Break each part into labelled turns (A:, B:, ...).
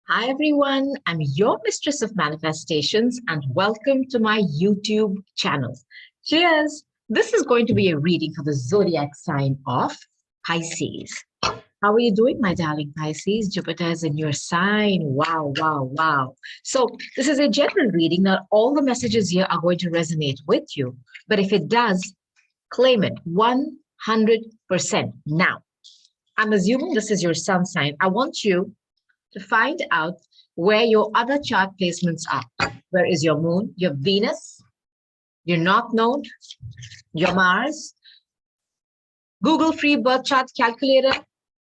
A: Hi everyone, I'm your mistress of manifestations and welcome to my YouTube channel. Cheers! This is going to be a reading for the zodiac sign of Pisces. How are you doing, my darling Pisces? Jupiter is in your sign. Wow, wow, wow. So this is a general reading. Not all the messages here are going to resonate with you, but if it does, claim it 100%. Now, I'm assuming this is your sun sign. I want you to find out where your other chart placements are. Where is your moon, your Venus, your north node, your Mars? Google free birth chart calculator,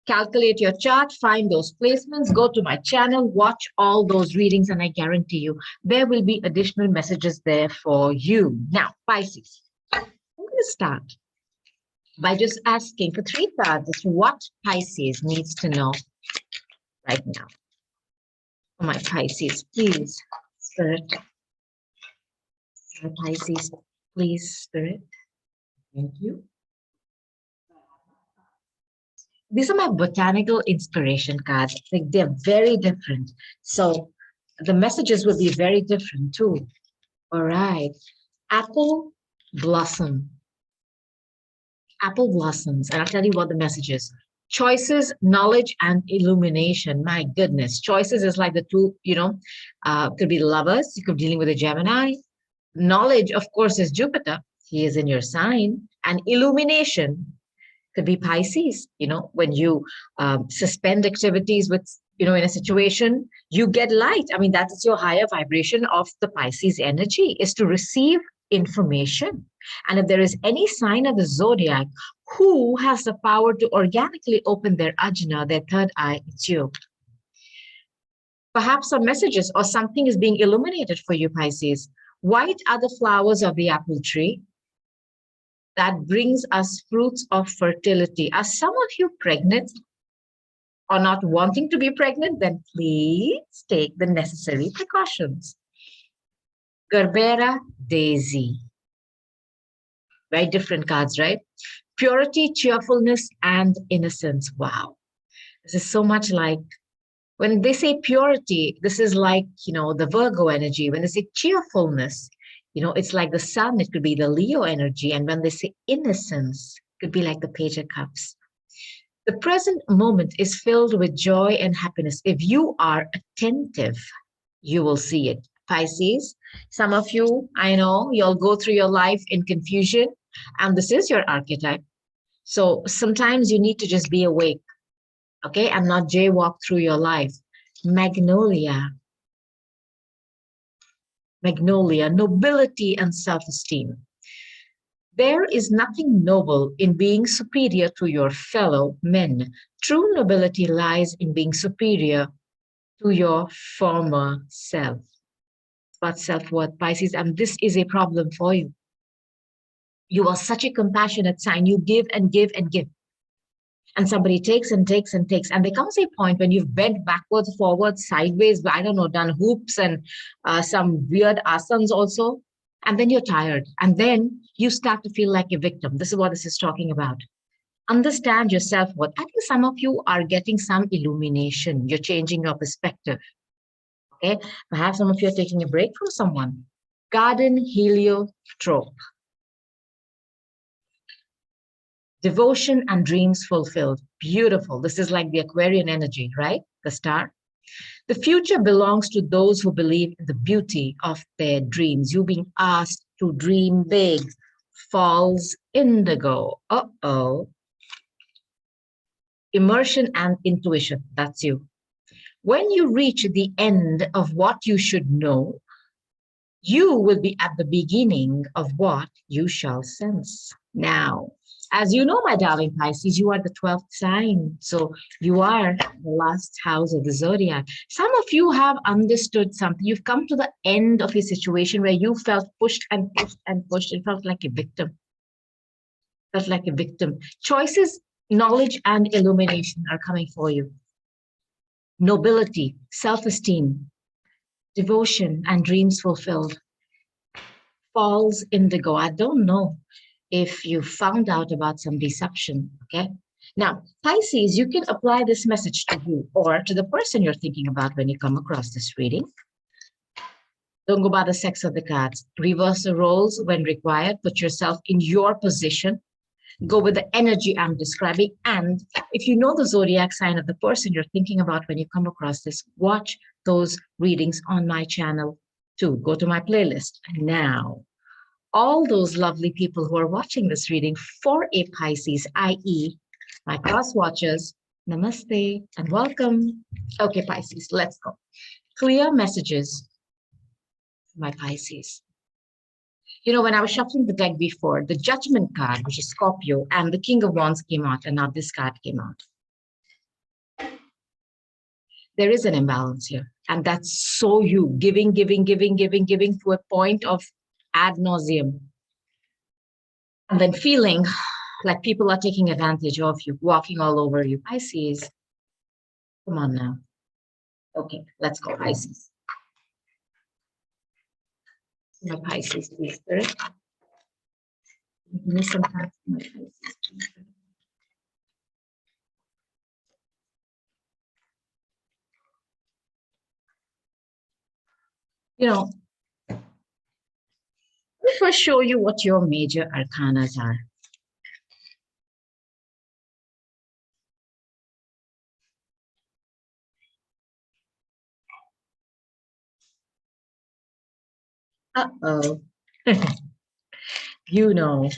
A: calculate your chart, find those placements, go to my channel, watch all those readings, and I guarantee you there will be additional messages there for you. Now, Pisces, I'm going to start by just asking for 3 cards as to what Pisces needs to know right now. My Pisces, please, Spirit. My Pisces, please, Spirit. Thank you. These are my botanical inspiration cards. Like they're very different. So the messages will be very different too. All right. Apple blossom. Apple blossoms. And I'll tell you what the message is. Choices, knowledge, and illumination. My goodness. Choices is like the two, could be lovers. You could be dealing with a Gemini. Knowledge, of course, is Jupiter. He is in your sign. And illumination could be Pisces. When you suspend activities with, in a situation, you get light. I mean, that is your higher vibration of the Pisces energy, is to receive information. And if there is any sign of the zodiac who has the power to organically open their ajna, their third eye, it's you. Perhaps some messages or something is being illuminated for you, Pisces. White are the flowers of the apple tree that brings us fruits of fertility. Are some of you pregnant or not wanting to be pregnant? Then please take the necessary precautions. Gerbera Daisy. Very different cards, right? Purity, cheerfulness, and innocence. Wow. This is so much like, when they say purity, this is like, the Virgo energy. When they say cheerfulness, it's like the sun, it could be the Leo energy. And when they say innocence, it could be like the Page of Cups. The present moment is filled with joy and happiness. If you are attentive, you will see it. Pisces, some of you, I know, you'll go through your life in confusion, and this is your archetype. So sometimes you need to just be awake, okay, and not jaywalk through your life. Magnolia. Magnolia, nobility and self-esteem. There is nothing noble in being superior to your fellow men. True nobility lies in being superior to your former self. It's about self-worth, Pisces, and this is a problem for you. You are such a compassionate sign. You give and give and give. And somebody takes and takes and takes. And there comes a point when you've bent backwards, forwards, sideways, I don't know, done hoops and some weird asanas also. And then you're tired. And then you start to feel like a victim. This is what this is talking about. Understand your self-worth. I think some of you are getting some illumination. You're changing your perspective. Okay. Perhaps some of you are taking a break from someone. Garden heliotrope. Devotion and dreams fulfilled. Beautiful. This is like the Aquarian energy, right? The star. The future belongs to those who believe in the beauty of their dreams. You being asked to dream big. Falls indigo. Uh-oh. Immersion and intuition. That's you. When you reach the end of what you should know, you will be at the beginning of what you shall sense. Now, as you know, my darling Pisces, you are the 12th sign. So you are the last house of the zodiac. Some of you have understood something. You've come to the end of a situation where you felt pushed and pushed and pushed. It felt like a victim. Felt like a victim. Choices, knowledge, and illumination are coming for you. Nobility, self-esteem, devotion, and dreams fulfilled. Falls indigo. I don't know if you found out about some deception, okay? Now, Pisces, you can apply this message to you or to the person you're thinking about when you come across this reading. Don't go by the sex of the cards. Reverse the roles when required. Put yourself in your position. Go with the energy I'm describing. And if you know the zodiac sign of the person you're thinking about when you come across this, watch those readings on my channel too. Go to my playlist. Now, all those lovely people who are watching this reading for a Pisces, i.e., my cross watchers, namaste and welcome. Okay, Pisces, let's go. Clear messages, my Pisces. You know, when I was shuffling the deck before, the Judgment card, which is Scorpio, and the King of Wands came out, and now this card came out. There is an imbalance here, and that's so you, giving to a point of ad nauseum. And then feeling like people are taking advantage of you, walking all over you. Pisces, come on now. Okay, let's go, Pisces. My Pisces, please, Spirit. Give me some time for my Pisces. You know, let me first show you what your major arcanas are. Uh-oh. You know,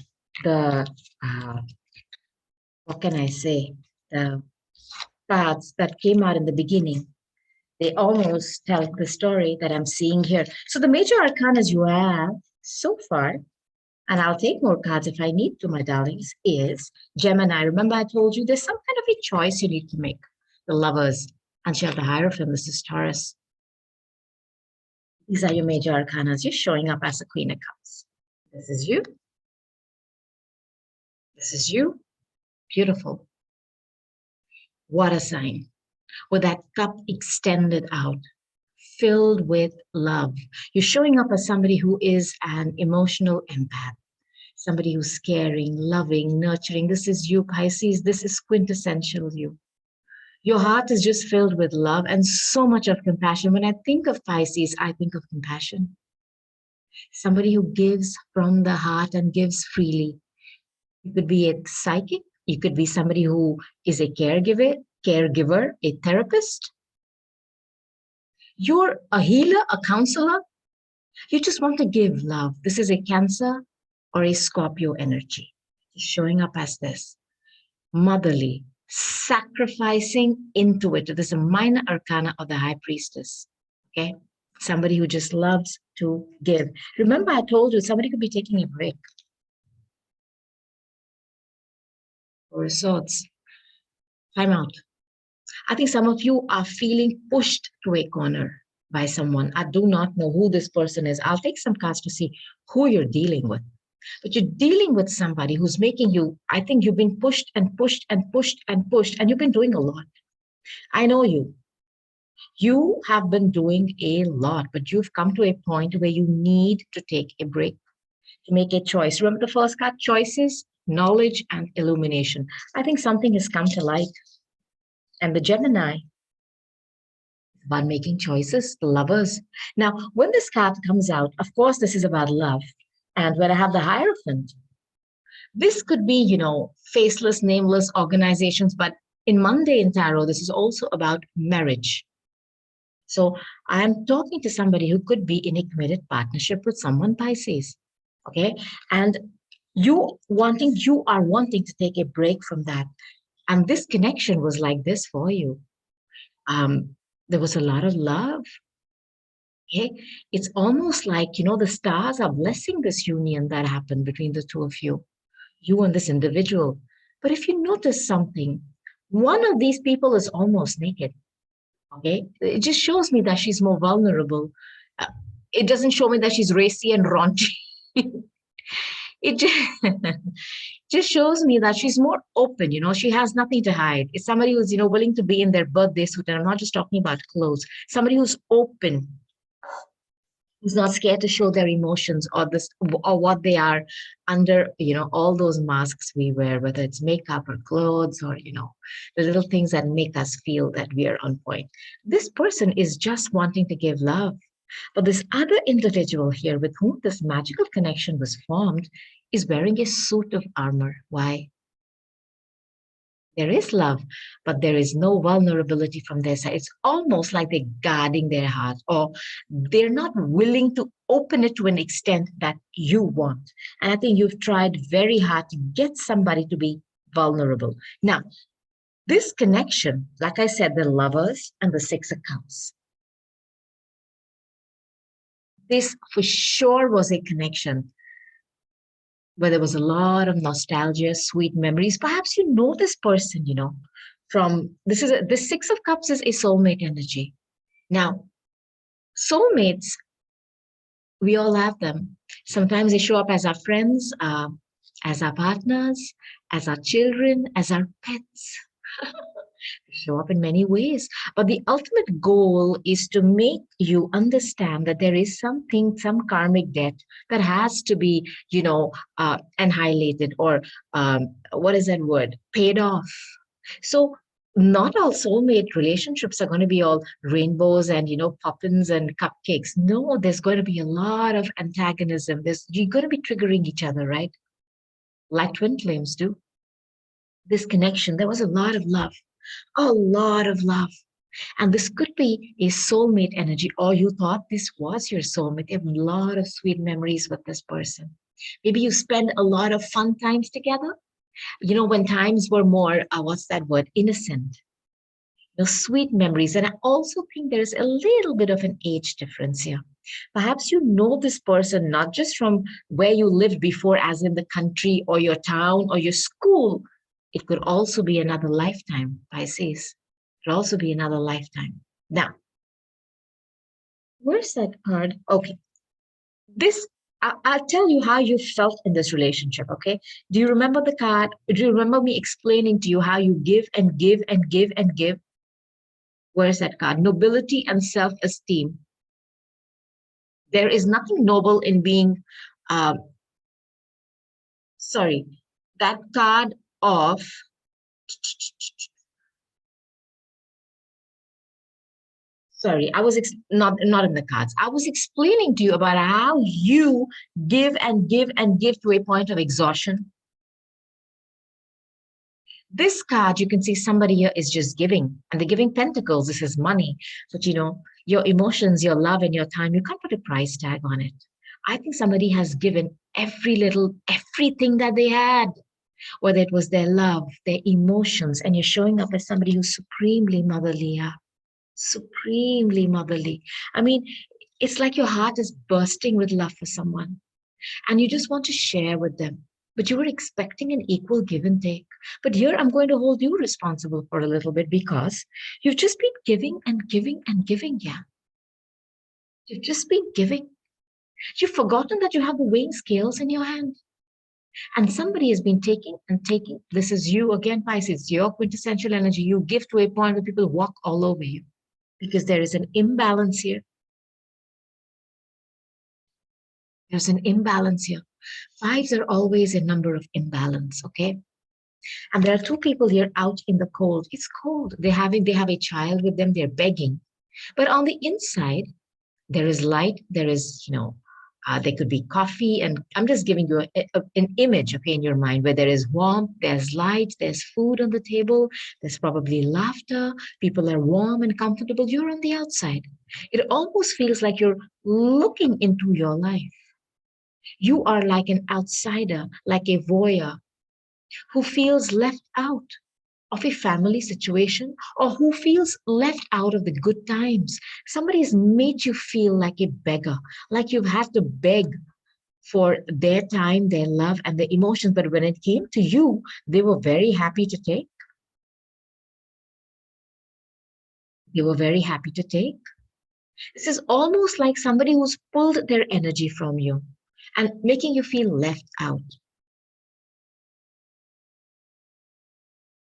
A: the, what can I say? The cards that came out in the beginning, they almost tell the story that I'm seeing here. So the major arcanas you have so far, and I'll take more cards if I need to, my darlings, is Gemini. Remember I told you there's some kind of a choice you need to make. The Lovers, and you have the Hierophant, this is Taurus. These are your major arcanas. You're showing up as a Queen of Cups. This is you. This is you. Beautiful. Water sign with that cup extended out, filled with love. You're showing up as somebody who is an emotional empath, somebody who's caring, loving, nurturing. This is you, Pisces. This is quintessential you. Your heart is just filled with love and so much of compassion. When I think of Pisces, I think of compassion. Somebody who gives from the heart and gives freely. You could be a psychic. You could be somebody who is a caregiver, a therapist. You're a healer, a counselor. You just want to give love. This is a Cancer or a Scorpio energy. Showing up as this. Motherly, sacrificing into it. This is a minor arcana of the High Priestess. Okay? Somebody who just loves to give. Remember, I told you somebody could be taking a break. Or swords. Time out. I think some of you are feeling pushed to a corner by someone. I do not know who this person is. I'll take some cards to see who you're dealing with. But you're dealing with somebody who's making you, I think you've been pushed and pushed and pushed and pushed, and you've been doing a lot. I know you. You have been doing a lot, but you've come to a point where you need to take a break, to make a choice. Remember the first card, choices, knowledge, and illumination. I think something has come to light. And the Gemini, about making choices, the Lovers. Now, when this card comes out, of course, this is about love. And when I have the Hierophant, this could be, you know, faceless, nameless organizations, but in mundane tarot, this is also about marriage. So I'm talking to somebody who could be in a committed partnership with someone, Pisces, okay? And you are wanting to take a break from that. And this connection was like this for you. There was a lot of love. Okay? It's almost like, you know, the stars are blessing this union that happened between the two of you and this individual. But if you notice something, one of these people is almost naked. Okay? It just shows me that she's more vulnerable. It doesn't show me that she's racy and raunchy. It just shows me that she's more open, you know, she has nothing to hide. It's somebody who's, you know, willing to be in their birthday suit. And I'm not just talking about clothes, somebody who's open. who's not scared to show their emotions or this or what they are under, all those masks we wear, whether it's makeup or clothes or, the little things that make us feel that we are on point. This person is just wanting to give love. But this other individual here with whom this magical connection was formed is wearing a suit of armor. Why? There is love, but there is no vulnerability from their side. It's almost like they're guarding their heart, or they're not willing to open it to an extent that you want. And I think you've tried very hard to get somebody to be vulnerable. Now, this connection, like I said, the lovers and the Six of Cups, this for sure was a connection where there was a lot of nostalgia, sweet memories. Perhaps you know this person, from this Six of Cups is a soulmate energy. Now, soulmates, we all have them. Sometimes they show up as our friends, as our partners, as our children, as our pets. Show up in many ways. But the ultimate goal is to make you understand that there is something, some karmic debt that has to be, annihilated or what is that word? Paid off. So not all soulmate relationships are going to be all rainbows and poppins and cupcakes. No, there's going to be a lot of antagonism. You're going to be triggering each other, right? Like twin flames do. This connection, there was a lot of love. And this could be a soulmate energy, or you thought this was your soulmate. You have a lot of sweet memories with this person. Maybe you spend a lot of fun times together. When times were more, what's that word? Innocent. Sweet memories. And I also think there's a little bit of an age difference here. Perhaps you know this person not just from where you lived before, as in the country or your town or your school. It could also be another lifetime, Pisces. It could also be another lifetime. Now, where's that card? Okay. This, I'll tell you how you felt in this relationship, okay? Do you remember the card? Do you remember me explaining to you how you give and give and give and give? Where's that card? Nobility and self-esteem. There is nothing noble in being, uh, sorry, that card of, sorry, I was not in the cards. I was explaining to you about how you give and give and give to a point of exhaustion. This card, you can see somebody here is just giving, and the giving pentacles. This is money, but your emotions, your love, and your time, you can't put a price tag on it. I think somebody has given everything that they had, whether it was their love, their emotions, and you're showing up as somebody who's supremely motherly, yeah? Supremely motherly. I mean, it's like your heart is bursting with love for someone and you just want to share with them. But you were expecting an equal give and take. But here I'm going to hold you responsible for a little bit because you've just been giving and giving and giving. Yeah. You've just been giving. You've forgotten that you have the weighing scales in your hand. And somebody has been taking and taking. This is you again, Pisces, your quintessential energy. You give to a point where people walk all over you because there is an imbalance here. There's an imbalance here. Fives are always a number of imbalance, okay? And there are two people here out in the cold. It's cold. They have a child with them, they're begging. But on the inside, there is light, there is, there could be coffee. And I'm just giving you an image, okay, in your mind where there is warmth, there's light, there's food on the table, there's probably laughter, people are warm and comfortable. You're on the outside. It almost feels like you're looking into your life. You are like an outsider, like a voyeur who feels left out of a family situation or who feels left out of the good times. Somebody's made you feel like a beggar, like you've had to beg for their time, their love, and their emotions. But when it came to you, they were very happy to take. They were very happy to take. This is almost like somebody who's pulled their energy from you and making you feel left out.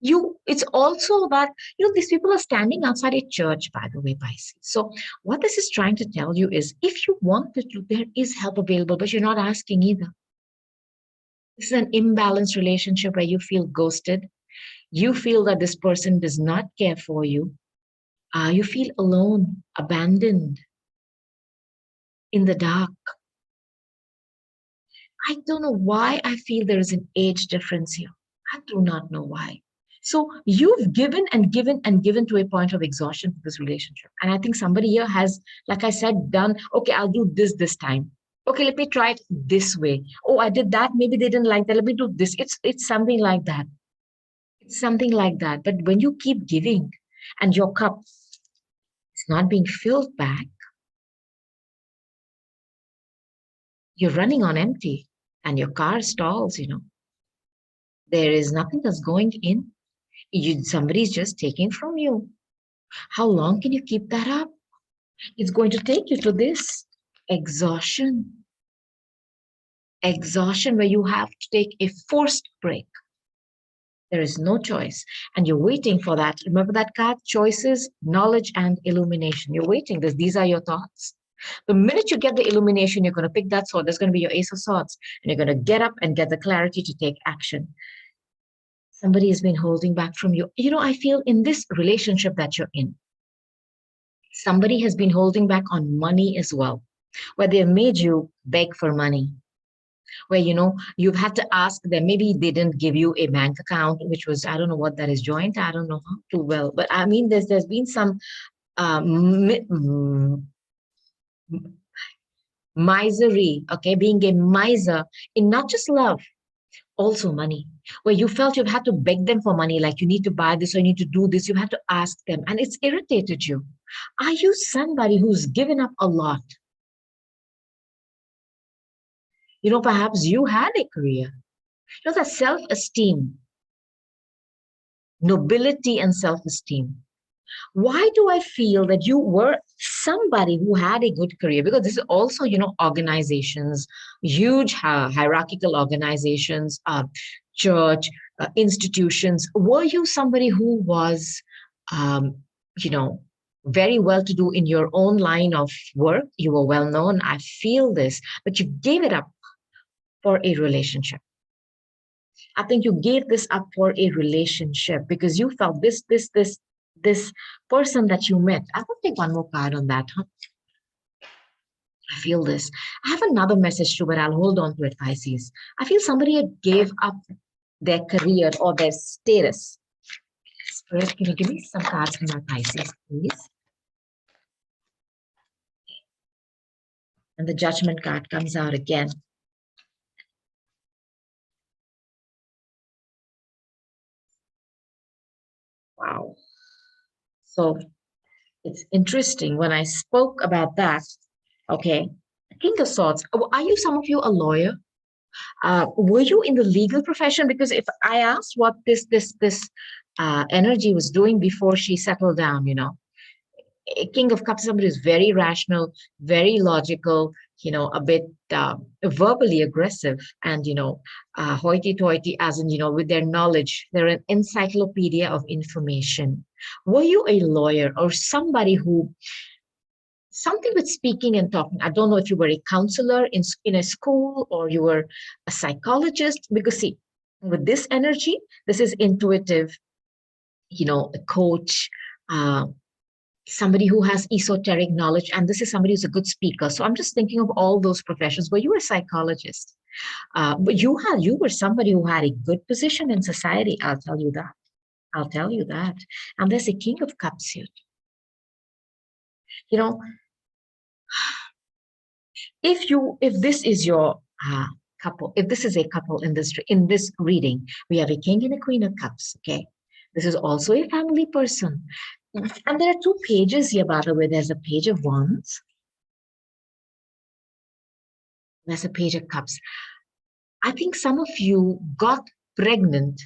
A: It's also that, these people are standing outside a church, by the way, Pisces. So what this is trying to tell you is, if you wanted to, there is help available, but you're not asking either. This is an imbalanced relationship where you feel ghosted. You feel that this person does not care for you. You feel alone, abandoned, in the dark. I don't know why I feel there is an age difference here. I do not know why. So you've given and given and given to a point of exhaustion for this relationship. And I think somebody here has, like I said, done, okay, I'll do this time. Okay, let me try it this way. Oh, I did that. Maybe they didn't like that. Let me do this. It's something like that. It's something like that. But when you keep giving and your cup is not being filled back, you're running on empty and your car stalls. There is nothing that's going in. Somebody's just taking from you. How long can you keep that up? It's going to take you to this exhaustion. Exhaustion where you have to take a forced break. There is no choice. And you're waiting for that. Remember that card? Choices, knowledge, and illumination. You're waiting. These are your thoughts. The minute you get the illumination, you're going to pick that sword. That's going to be your Ace of Swords. And you're going to get up and get the clarity to take action. Somebody has been holding back from you. I feel in this relationship that you're in, somebody has been holding back on money as well, where they've made you beg for money, where you've had to ask them. Maybe they didn't give you a bank account, which was, I don't know what that is, joint. I don't know how too well, but I mean, there's been some misery, okay, being a miser in not just love, also money, where you felt you've had to beg them for money, like you need to buy this or you need to do this. You had to ask them, and it's irritated you. Are you somebody who's given up a lot? Perhaps you had a career. That self-esteem, nobility and self-esteem. Why do I feel that you were somebody who had a good career? Because this is also, organizations, huge hierarchical organizations, church, institutions. Were you somebody who was, um, you know, very well to do in your own line of work? You were well known. I feel this, but you gave it up for a relationship. I think you gave this up for a relationship because you felt this person that you met. I will take one more card on that. Huh? I feel this. I have another message too, but I'll hold on to it, Pisces. I feel somebody gave up their career or their status. Spirit, can you give me some cards from my Pisces, please? And the Judgment card comes out again. Wow. So it's interesting when I spoke about that. Okay, King of Swords. Are you, some of you, a lawyer? Were you in the legal profession? Because if I asked what this energy was doing before she settled down, a King of Cups, somebody who's very rational, very logical, a bit verbally aggressive, and hoity-toity, as in with their knowledge, they're an encyclopedia of information. Were you a lawyer or somebody who? Something with speaking and talking. I don't know if you were a counselor in a school or you were a psychologist, because see, with this energy, this is intuitive, a coach, uh, somebody who has esoteric knowledge, and this is somebody who's a good speaker. So I'm just thinking of all those professions where you were a psychologist, but you were somebody who had a good position in society. I'll tell you that. I'll tell you that. And there's a King of Cups here. You know, if this is your couple, if this is a couple in this reading, we have a King and a Queen of Cups. Okay, this is also a family person, and there are two pages here, by the way. There's a Page of Wands. There's a Page of Cups. I think some of you got pregnant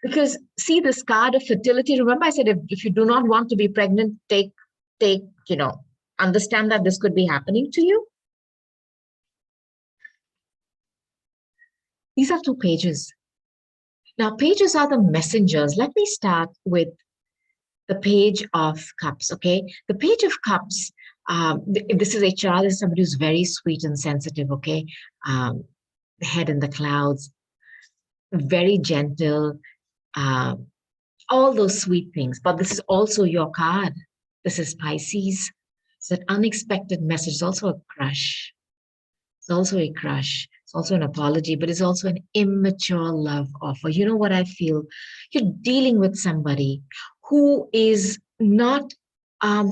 A: because, see, this card of fertility. Remember, I said if you do not want to be pregnant, take understand that this could be happening to you. These are two pages. Now, pages are the messengers. Let me start with the page of cups. Okay, the page of cups. If this is a child, is somebody who's very sweet and sensitive. Okay, um, the head in the clouds, very gentle, uh, all those sweet things. But this is also your card. This is Pisces. It's an unexpected message. It's also a crush. It's also a crush. It's also an apology, but it's also an immature love offer. You know what I feel? You're dealing with somebody who is not, um,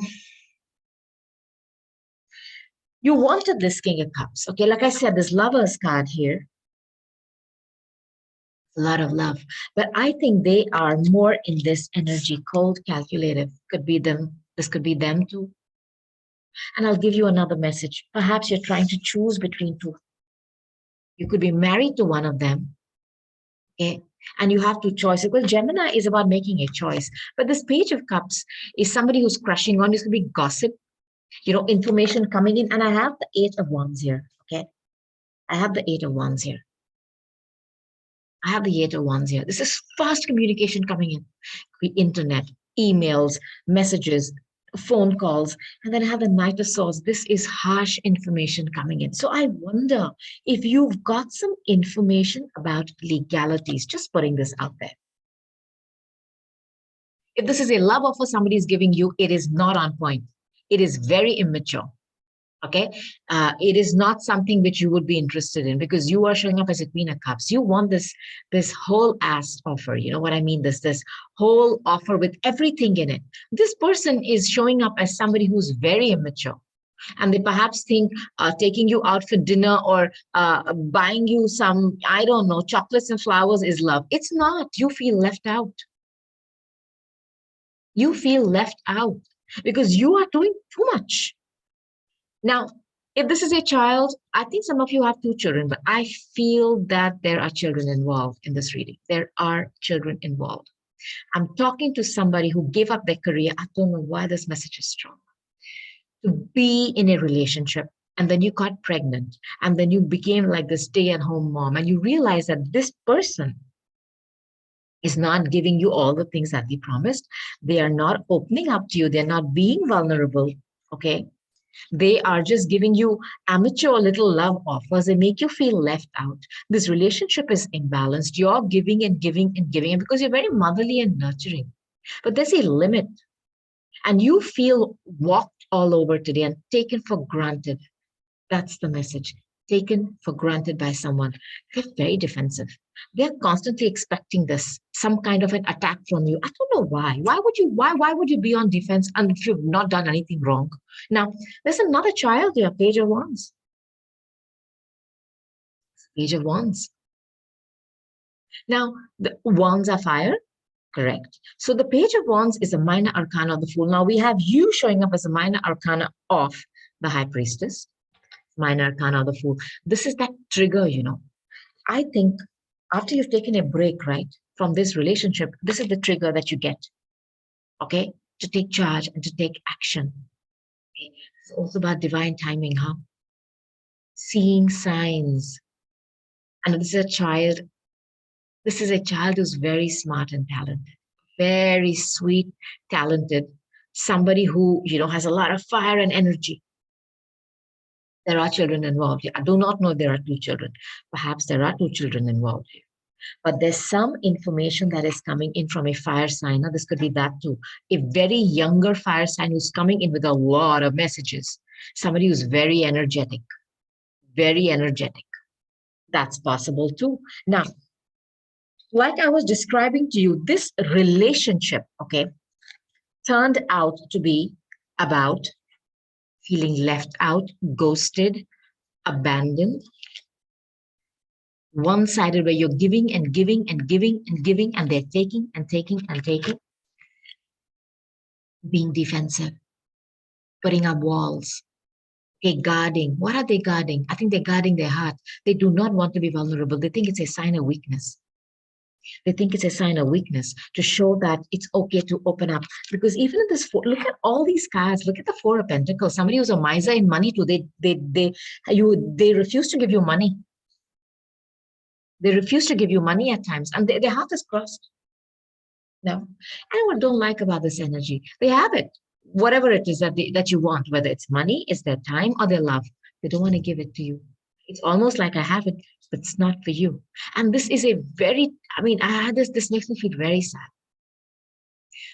A: you wanted this King of Cups. Okay, like I said, this Lover's card here, a lot of love. But I think they are more in this energy, cold, calculative. Could be them. This could be them too. And I'll give you another message. Perhaps you're trying to choose between two. You could be married to one of them, okay? And you have two choices. Well, Gemini is about making a choice. But this Page of Cups is somebody who's crushing on. This could be gossip, information coming in. And I have the Eight of Wands here, okay? I have the Eight of Wands here. I have the Eight of Wands here. This is fast communication coming in. The internet, emails, messages, phone calls, and then I have the Knight of Swords. This is harsh information coming in. So I wonder if you've got some information about legalities, just putting this out there. If this is a love offer somebody is giving you, it is not on point. It is very immature. Okay, it is not something which you would be interested in because you are showing up as a Queen of Cups. You want this whole ass offer. You know what I mean? This whole offer with everything in it. This person is showing up as somebody who's very immature, and they perhaps think taking you out for dinner or buying you some, I don't know, chocolates and flowers is love. It's not. You feel left out. You feel left out because you are doing too much. Now, if this is a child, I think some of you have two children, but I feel that there are children involved in this reading. There are children involved. I'm talking to somebody who gave up their career. I don't know why this message is strong. To be in a relationship, and then you got pregnant, and then you became like the stay-at-home mom, and you realize that this person is not giving you all the things that they promised. They are not opening up to you. They're not being vulnerable. Okay. They are just giving you amateur little love offers. They make you feel left out. This relationship is imbalanced. You're giving and giving and giving, and because you're very motherly and nurturing. But there's a limit. And you feel walked all over today and taken for granted. That's the message. Taken for granted by someone. They're very defensive. They're constantly expecting this, some kind of an attack from you. I don't know why. Why would you be on defense and if you've not done anything wrong? Now, there's another child here, Page of Wands. Page of Wands. Now, the wands are fire, correct? So the Page of Wands is a minor arcana of the Fool. Now we have you showing up as a minor arcana of the High Priestess, minor arcana of the Fool. This is that trigger, I think after you've taken a break, right, from this relationship, this is the trigger that you get, okay, to take charge and to take action. Okay? It's also about divine timing, huh? Seeing signs. And this is a child who's very smart and talented, very sweet, talented, somebody who, has a lot of fire and energy. There are children involved here. I do not know if there are two children. Perhaps there are two children involved here. But there's some information that is coming in from a fire sign. Now, this could be that too. A very younger fire sign who's coming in with a lot of messages. Somebody who's very energetic, very energetic. That's possible too. Now, like I was describing to you, this relationship, okay, turned out to be about feeling left out, ghosted, abandoned, one-sided, where you're giving and giving and giving and giving, and they're taking and taking and taking, being defensive, putting up walls, okay, guarding. What are they guarding? I think they're guarding their heart. They do not want to be vulnerable. They think it's a sign of weakness. They think it's a sign of weakness to show that it's okay to open up. Because even in this, look at all these cards. Look at the Four of Pentacles. Somebody who's a miser in money too. They refuse to give you money. They refuse to give you money at times, and their heart is crossed. No. And what I don't like about this energy, they have it. Whatever it is that you want, whether it's money, it's their time, or their love, they don't want to give it to you. It's almost like I have it, but it's not for you. And this is a very, I mean, I had this makes me feel very sad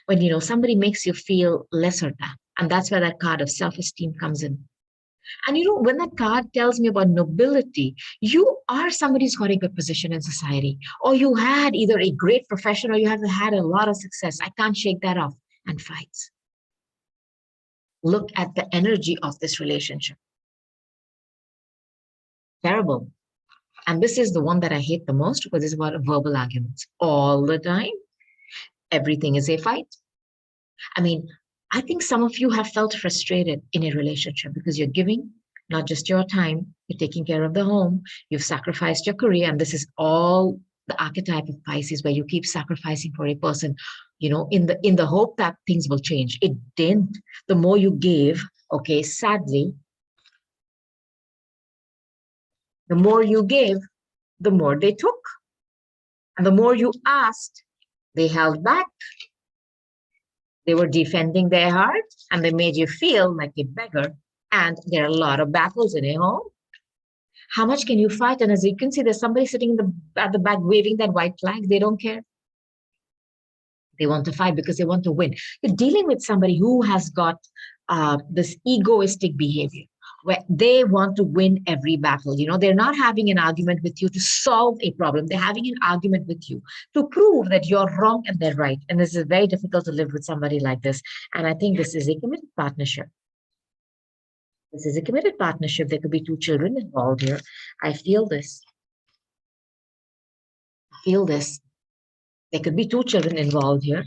A: when somebody makes you feel lesser than. And that's where that card of self-esteem comes in. And when that card tells me about nobility, you are somebody who's got a good position in society, or you had either a great profession or you have had a lot of success. I can't shake that off. And fights. Look at the energy of this relationship. Terrible. And this is the one that I hate the most, because it's about verbal arguments all the time. Everything is a fight. I mean, I think some of you have felt frustrated in a relationship because you're giving not just your time, you're taking care of the home, you've sacrificed your career, and this is all the archetype of Pisces, where you keep sacrificing for a person, in the hope that things will change. It didn't. The more you gave, okay, sadly, the more you gave, the more they took. And the more you asked, they held back. They were defending their heart, and they made you feel like a beggar. And there are a lot of battles in a home. How much can you fight? And as you can see, there's somebody sitting at the back waving that white flag. They don't care. They want to fight because they want to win. You're dealing with somebody who has got this egoistic behavior, where they want to win every battle. They're not having an argument with you to solve a problem. They're having an argument with you to prove that you're wrong and they're right. And this is very difficult to live with somebody like this. And I think this is a committed partnership. This is a committed partnership. There could be two children involved here. I feel this. I feel this. There could be two children involved here.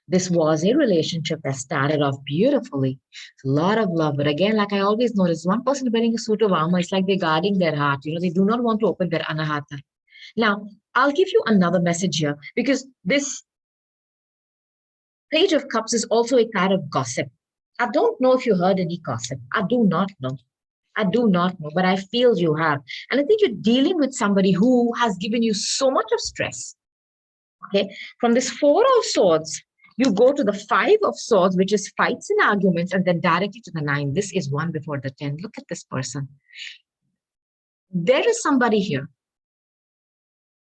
A: This was a relationship that started off beautifully. A lot of love. But again, like I always notice, one person wearing a suit of armor, it's like they're guarding their heart. They do not want to open their anahata. Now, I'll give you another message here, because this Page of Cups is also a card of gossip. I don't know if you heard any gossip. I do not know. I do not know, but I feel you have. And I think you're dealing with somebody who has given you so much of stress. Okay, from this Four of Swords, you go to the Five of Swords, which is fights and arguments, and then directly to the Nine. This is one before the 10. Look at this person. There is somebody here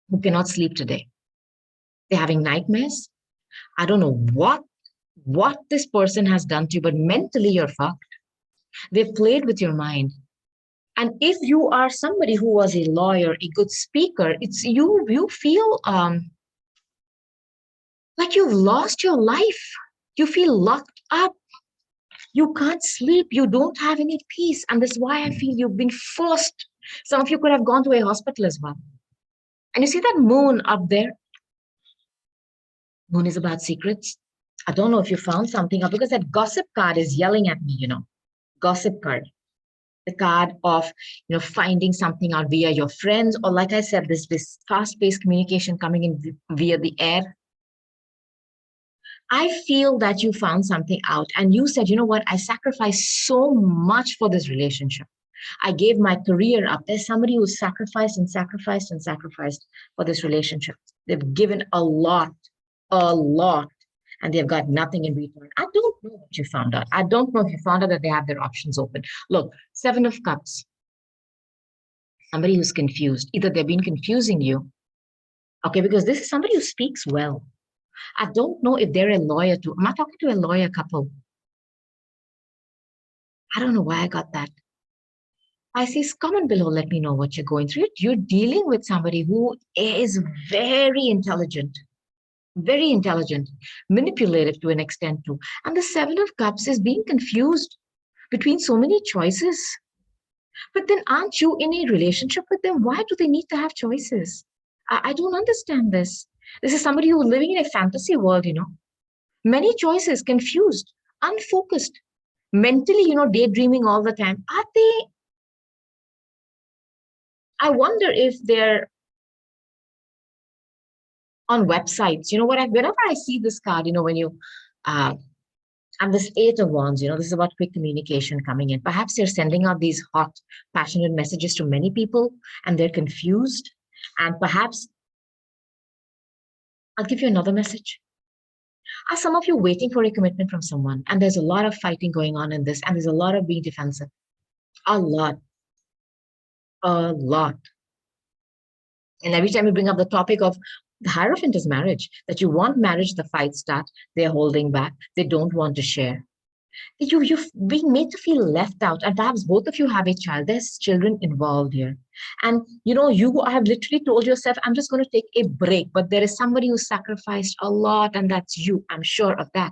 A: who cannot sleep today. They're having nightmares. I don't know what this person has done to you, but mentally you're fucked. They've played with your mind. And if you are somebody who was a lawyer, a good speaker, it's you feel like you've lost your life. You feel locked up. You can't sleep. You don't have any peace. And that's why I feel you've been forced. Some of you could have gone to a hospital as well. And you see that moon up there? Moon is about secrets. I don't know if you found something up, because that gossip card is yelling at me, gossip card. The card of, finding something out via your friends, or like I said, this fast-paced communication coming in via the air. I feel that you found something out and you said, you know what, I sacrificed so much for this relationship. I gave my career up. There's somebody who sacrificed and sacrificed and sacrificed for this relationship. They've given a lot, and they've got nothing in return. I don't know what you found out. I don't know if you found out that they have their options open. Look, Seven of Cups. Somebody who's confused. Either they've been confusing you, okay, because this is somebody who speaks well. I don't know if they're a lawyer too. Am I talking to a lawyer couple? I don't know why I got that. Pisces, comment below. Let me know what you're going through. You're dealing with somebody who is very intelligent, manipulative to an extent too. And the Seven of Cups is being confused between so many choices. But then aren't you in a relationship with them? Why do they need to have choices? I don't understand this. This is somebody who's living in a fantasy world, Many choices, confused, unfocused, mentally, daydreaming all the time. Are they? I wonder if they're on websites. Whenever I see this card, when you, and this Eight of Wands, this is about quick communication coming in. Perhaps they're sending out these hot, passionate messages to many people and they're confused. And perhaps I'll give you another message. Are some of you waiting for a commitment from someone? And there's a lot of fighting going on in this, and there's a lot of being defensive. A lot, a lot. And every time you bring up the topic of the Hierophant is marriage, that you want marriage, the fights start, they're holding back, they don't want to share. You're being made to feel left out, and perhaps both of you have a child. There's children involved here, and you have literally told yourself, I'm just going to take a break, but there is somebody who sacrificed a lot, and that's you. I'm sure of that.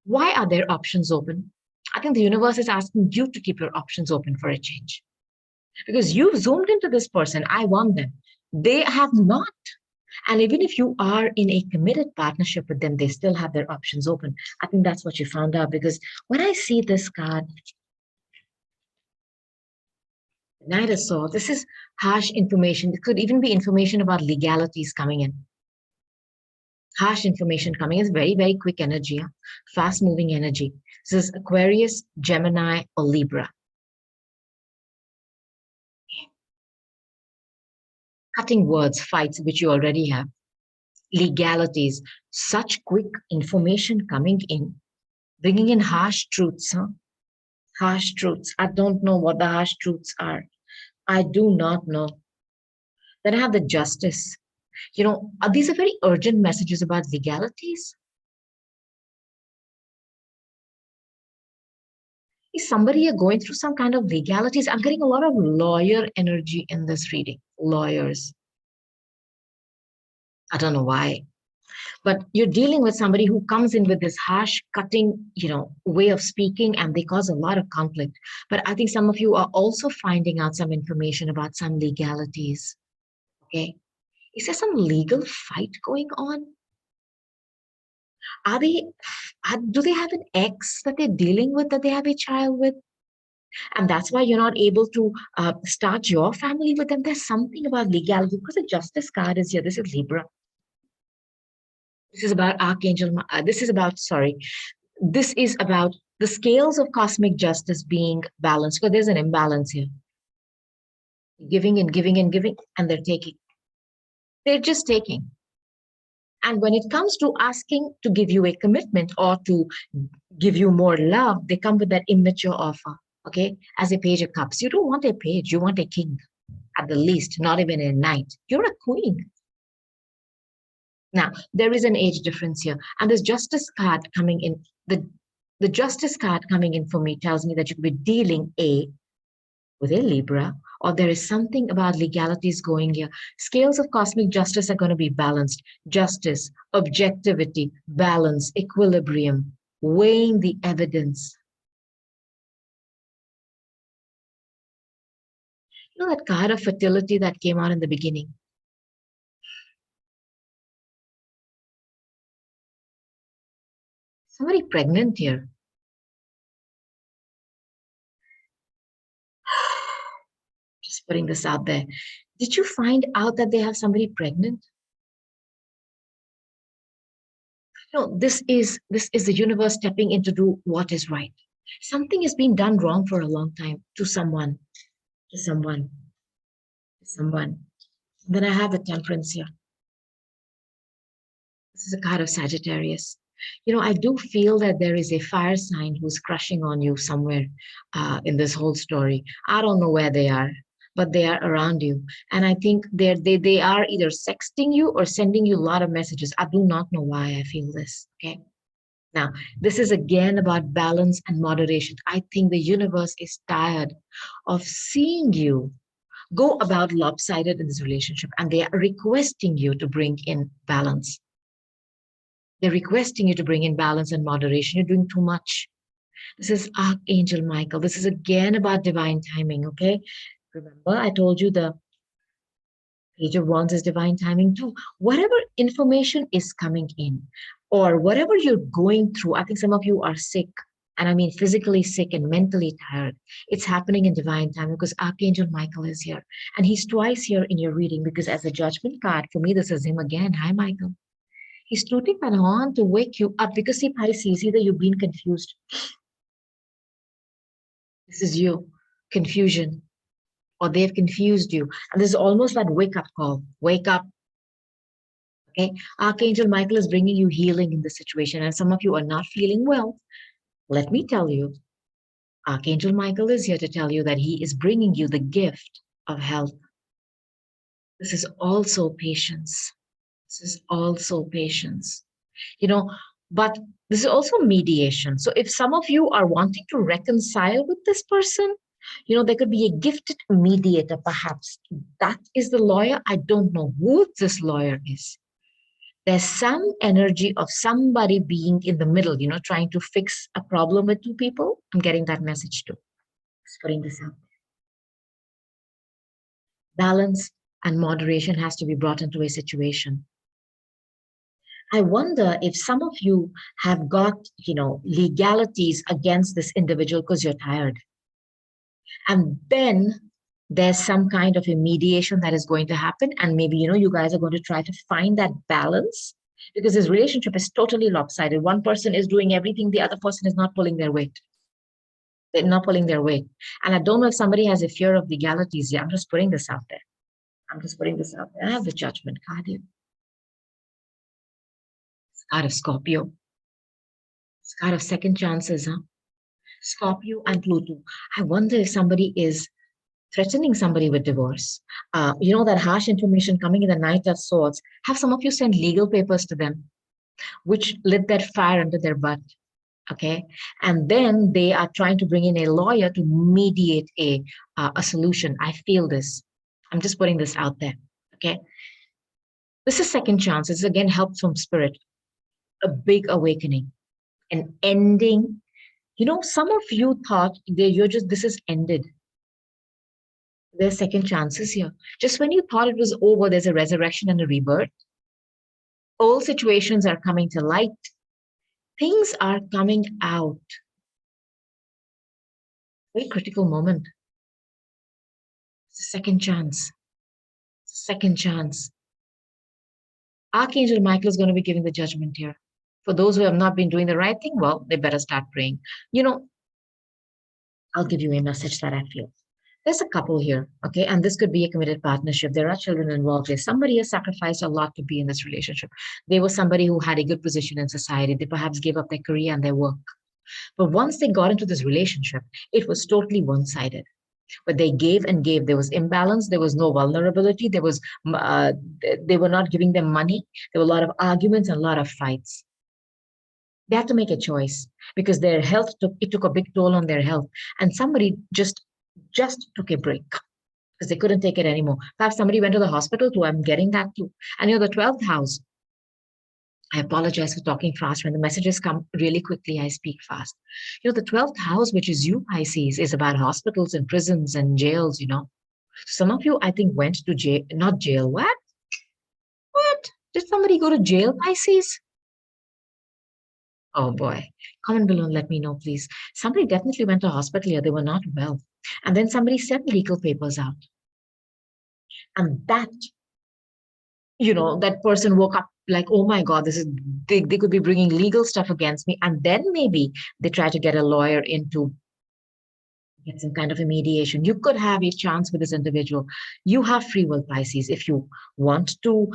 A: Why are their options open? I think the universe is asking you to keep your options open for a change, because you've zoomed into this person. I want them. They have not. And even if you are in a committed partnership with them, they still have their options open. I think that's what you found out, because when I see this card, Knight of Swords, this is harsh information. It could even be information about legalities coming in. Harsh information coming in is very, very quick energy, fast moving energy. This is Aquarius, Gemini, or Libra. Cutting words, fights, which you already have. Legalities, such quick information coming in, bringing in harsh truths, harsh truths. I don't know what the harsh truths are. I do not know. Then I have the Justice. These are very urgent messages about legalities. Is somebody here going through some kind of legalities? I'm getting a lot of lawyer energy in this reading. Lawyers. I don't know why. But you're dealing with somebody who comes in with this harsh, cutting, way of speaking, and they cause a lot of conflict. But I think some of you are also finding out some information about some legalities. Okay. Is there some legal fight going on? Do they have an ex that they're dealing with, that they have a child with? And that's why you're not able to start your family with them. There's something about legality, because the Justice card is here. This is Libra. This is about Archangel. This is about the scales of cosmic justice being balanced, because there's an imbalance here. Giving and giving and giving, and they're taking. They're just taking. And when it comes to asking to give you a commitment or to give you more love, they come with that immature offer, okay? As a Page of Cups. You don't want a page, you want a king, at the least, not even a knight. You're a queen. Now, there is an age difference here. And this Justice card coming in, the Justice card coming in for me tells me that you could be dealing with a Libra, or there is something about legalities going here. Scales of cosmic justice are going to be balanced. Justice, objectivity, balance, equilibrium, weighing the evidence. You know that card of fertility that came out in the beginning? Somebody pregnant here. Just putting this out there. Did you find out that they have somebody pregnant? No, this is the universe stepping in to do what is right. Something has been done wrong for a long time to someone, to someone, to someone. Then I have the Temperance here. This is a card of Sagittarius. I do feel that there is a fire sign who's crushing on you somewhere in this whole story. I don't know where they are, but they are around you. And I think they are either sexting you or sending you a lot of messages. I do not know why I feel this, okay? Now, this is again about balance and moderation. I think the universe is tired of seeing you go about lopsided in this relationship, and they are requesting you to bring in balance. They're requesting you to bring in balance and moderation. You're doing too much. This is Archangel Michael. This is again about divine timing, okay? Remember, I told you the Page of Wands is divine timing too. Whatever information is coming in, or whatever you're going through, I think some of you are sick, and I mean physically sick and mentally tired. It's happening in divine timing because Archangel Michael is here. And he's twice here in your reading, because as a judgment card, for me, this is him again. Hi, Michael. He's tooting that horn to wake you up, because see, Pisces, either you've been confused. This is you. Confusion. or they've confused you. And this is almost that wake up call. Wake up. Okay. Archangel Michael is bringing you healing in this situation. And some of you are not feeling well. Let me tell you, Archangel Michael is here to tell you that he is bringing you the gift of health. This is also patience. This is also patience. You know, but this is also mediation. So if some of you are wanting to reconcile with this person, there could be a gifted mediator, perhaps. That is the lawyer. I don't know who this lawyer is. There's some energy of somebody being in the middle, trying to fix a problem with two people. I'm getting that message too. Just putting this out. Balance and moderation has to be brought into a situation. I wonder if some of you have got, legalities against this individual because you're tired. And then there's some kind of a mediation that is going to happen. And maybe, you guys are going to try to find that balance because this relationship is totally lopsided. One person is doing everything. The other person is not pulling their weight. They're not pulling their weight. And I don't know if somebody has a fear of legalities. Yeah, I'm just putting this out there. I have the Judgment card here. It's card of Scorpio. It's card of second chances, huh? Scorpio and Pluto. I wonder if somebody is threatening somebody with divorce. That harsh information coming in the Knight of Swords. Have some of you sent legal papers to them, which lit that fire under their butt. Okay. And then they are trying to bring in a lawyer to mediate a solution. I feel this. I'm just putting this out there. Okay. This is second chance. This is again help from spirit, a big awakening, an ending. Some of you thought this is ended. There's second chances here. Just when you thought it was over, there's a resurrection and a rebirth. Old situations are coming to light. Things are coming out. Very critical moment. It's a second chance. Second chance. Archangel Michael is going to be giving the judgment here. For those who have not been doing the right thing, well, they better start praying. I'll give you a message that I feel. There's a couple here, okay? And this could be a committed partnership. There are children involved here. Somebody has sacrificed a lot to be in this relationship. They were somebody who had a good position in society. They perhaps gave up their career and their work. But once they got into this relationship, it was totally one-sided. But they gave and gave. There was imbalance. There was no vulnerability. They were not giving them money. There were a lot of arguments and a lot of fights. They had to make a choice because their health took a big toll on their health. And somebody just took a break because they couldn't take it anymore. Perhaps somebody went to the hospital too. I'm getting that too. And the 12th house, I apologize for talking fast. When the messages come really quickly, I speak fast. The 12th house, which is you, Pisces, is about hospitals and prisons and jails, Some of you, I think, went to jail, not jail. What? What? Did somebody go to jail, Pisces? Oh boy. Comment below and let me know, please. Somebody definitely went to hospital here. They were not well. And then somebody sent legal papers out. And that, that person woke up like, oh my God, they could be bringing legal stuff against me. And then maybe they try to get a lawyer in to get some kind of a mediation. You could have a chance with this individual. You have free will, Pisces. If you want to,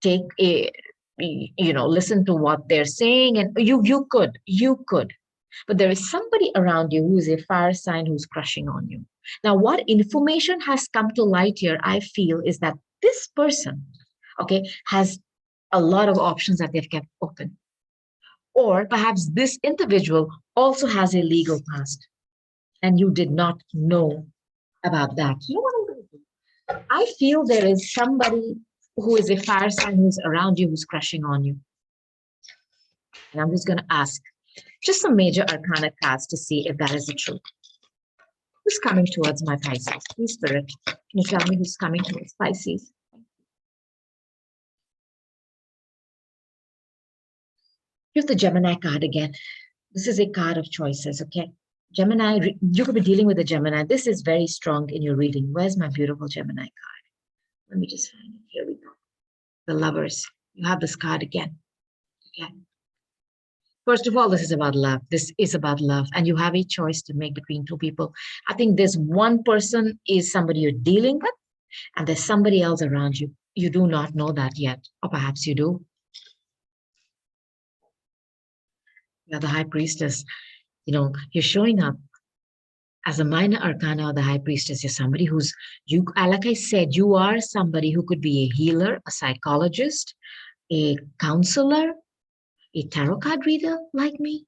A: take a, listen to what they're saying, and you could. But there is somebody around you who is a fire sign who's crushing on you. Now, what information has come to light here, I feel, is that this person, okay, has a lot of options that they've kept open. Or perhaps this individual also has a legal past and you did not know about that. You know what I'm going to do? I feel there is somebody who is a fire sign who's around you, who's crushing on you. And I'm just going to ask just some major arcana cards to see if that is the truth. Who's coming towards my Pisces? Please, Spirit, can you tell me who's coming towards Pisces? Here's the Gemini card again. This is a card of choices, okay? Gemini, you could be dealing with a Gemini. This is very strong in your reading. Where's my beautiful Gemini card? Let me just find it. Here we go. The Lovers. You have this card again. Okay. First of all, this is about love. This is about love. And you have a choice to make between two people. I think this one person is somebody you're dealing with, and there's somebody else around you. You do not know that yet, or perhaps you do. You're the high priestess. You're showing up as a minor arcana or the high priestess. You're somebody who's, like I said, you are somebody who could be a healer, a psychologist, a counselor, a tarot card reader like me.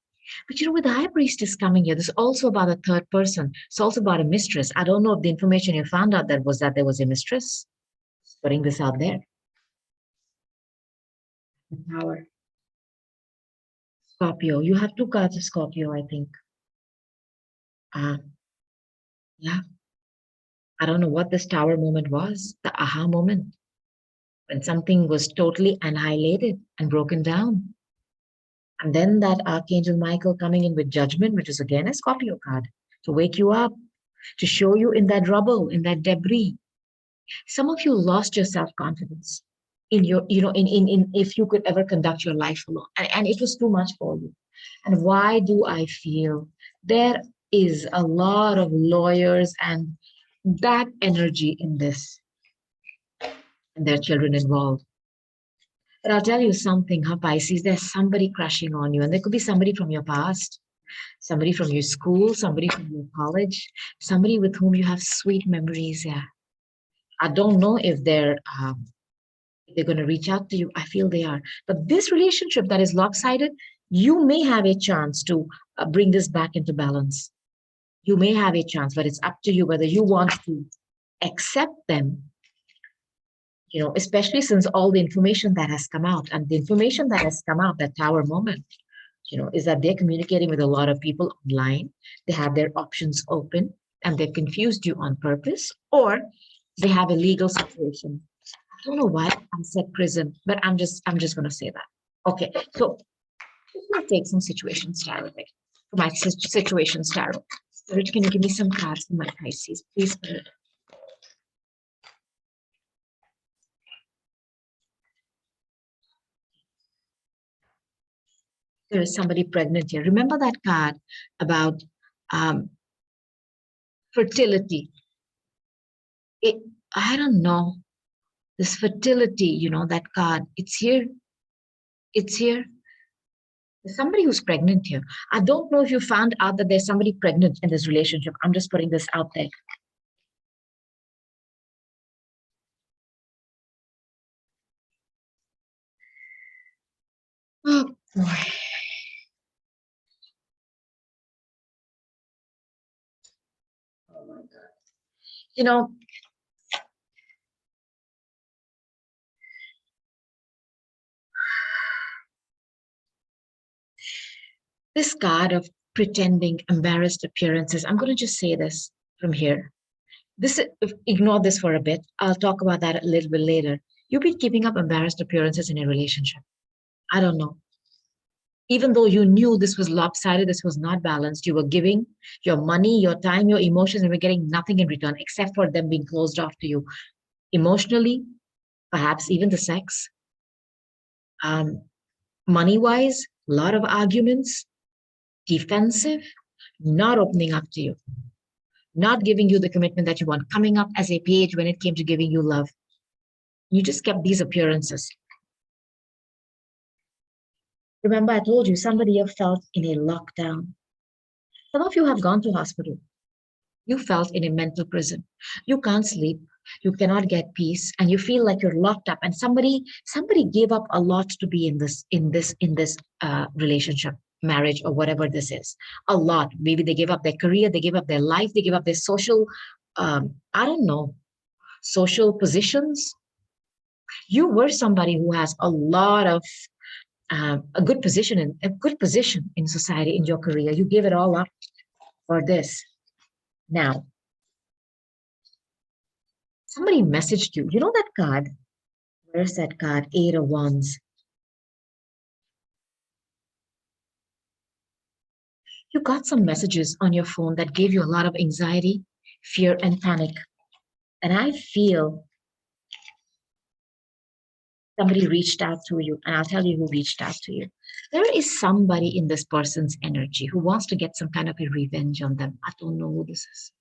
A: But with the high priestess coming here, this is also about a third person. It's also about a mistress. I don't know if the information you found out that there was a mistress. Just putting this out there. The Tower. Scorpio. You have two cards of Scorpio, I think. Yeah. I don't know what this Tower moment was. The aha moment. When something was totally annihilated and broken down. And then that Archangel Michael coming in with judgment, which is again a Scorpio card, to wake you up, to show you in that rubble, in that debris. Some of you lost your self-confidence in your, in if you could ever conduct your life alone. And it was too much for you. And why do I feel there is a lot of lawyers and that energy in this, and their children involved? But I'll tell you something, Pisces, there's somebody crushing on you, and there could be somebody from your past, somebody from your school, somebody from your college, somebody with whom you have sweet memories. Yeah, I don't know if they're going to reach out to you. I feel they are. But this relationship that is lopsided, you may have a chance to bring this back into balance. You may have a chance, but it's up to you whether you want to accept them, especially since all the information that has come out, and the information that has come out, that Tower moment, is that they're communicating with a lot of people online. They have their options open and they've confused you on purpose, or they have a legal situation. I don't know why I said prison, but I'm just going to say that. Okay, so I'm going to take some situations tarot for my situations tarot. Spirit, can you give me some cards for my Pisces, please, Spirit? There is somebody pregnant here. Remember that card about fertility? I don't know. This fertility, that card, it's here. It's here. There's somebody who's pregnant here. I don't know if you found out that there's somebody pregnant in this relationship. I'm just putting this out there. Oh, boy. Oh, my God. This card of pretending, embarrassed appearances, I'm going to just say this from here. Ignore this for a bit. I'll talk about that a little bit later. You've been keeping up embarrassed appearances in a relationship. I don't know. Even though you knew this was lopsided, this was not balanced, you were giving your money, your time, your emotions, and were getting nothing in return except for them being closed off to you emotionally, perhaps even the sex. Money-wise, a lot of arguments, defensive, not opening up to you, not giving you the commitment that you want, coming up as a page when it came to giving you love. You just kept these appearances. Remember, I told you somebody have felt in a lockdown. Some of you have gone to hospital. You felt in a mental prison. You can't sleep. You cannot get peace, and you feel like you're locked up. And somebody gave up a lot to be in this relationship, marriage, or whatever this is. A lot. Maybe they gave up their career, they gave up their life, they gave up their social, I don't know, social positions. You were somebody who has a lot of a good position in society, in your career. You gave it all up for this. Now, somebody messaged you. You know that card? Where's that card? 8 of Wands. You got some messages on your phone that gave you a lot of anxiety, fear, and panic. And I feel somebody reached out to you, and I'll tell you who reached out to you. There is somebody in this person's energy who wants to get some kind of a revenge on them. I don't know who this is.